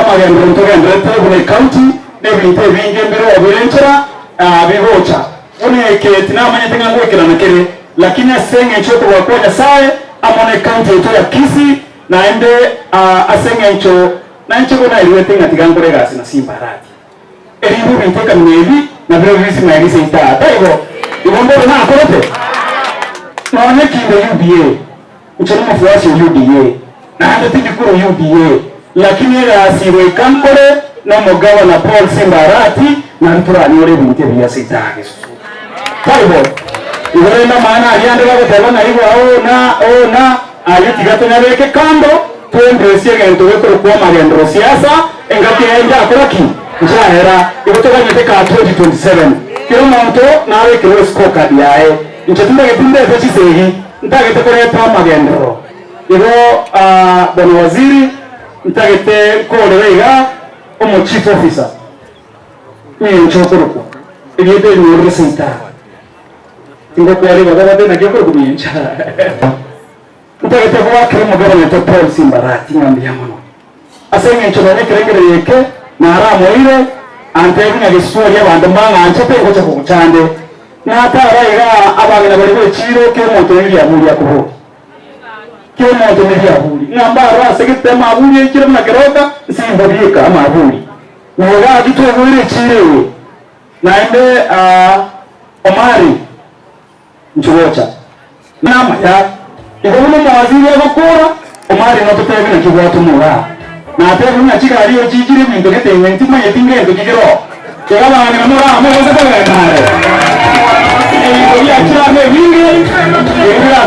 amagendo ntogenda tebule county nebinte binge mbere obirenchera bibocha une ke tinamanya tenga ngwekera nakere lakini asenge nchoto wakonya sae amone county yetu ya Kisii na ende asenge ncho na ncho kuna iliwete ngatigangore gasi na Simbarati elimu binteka mnebi na vile visi maelise ita taigo ibombo na akorote naone kindo UDA uchana mafuasi UDA na hata tikikuru UDA lakini asiwe kankore na mugawa na Paul Simbarati na nturani ole binte bya sitake taigo ibona maana aliande bagoteba na ibo ona alitigato nabeke kando tuendresie gento wekoro kwa magendo siasa engati enda akoraki njahera ibotoka nyeteka 2027 kiro monto nawe kiro scorecard yae nchetumba getinde ezechisehi ntagete koreta magendo ibo bwana waziri ntagete korega omo chief officer ni nchokoroko ibiyete ni resenta tingo kwali bagabade na gyokoro kumincha ntagete kwa kiro mugabane to Paul Simbarati ngambia mono asenge nchobane kirengere yeke naramu ile antegunya gisuri y'abantu mbanga anchete gocha kuguchande natara ira abagina bari bechiro ke moto yiri aburi akuho ke moto yiri aburi ngambara segete maburi ikire munageroka simbobika amaburi noga gitwegure chirewe naende Omari nchugocha nama ya ibomu mawaziri y'abakora Omari nototebe na kibwatu muba na tebu na chika aliyo jijire minto kete ntima yetingendo kigero kera bana mura mo se tebe nare e yo ya chira me wingi e ya to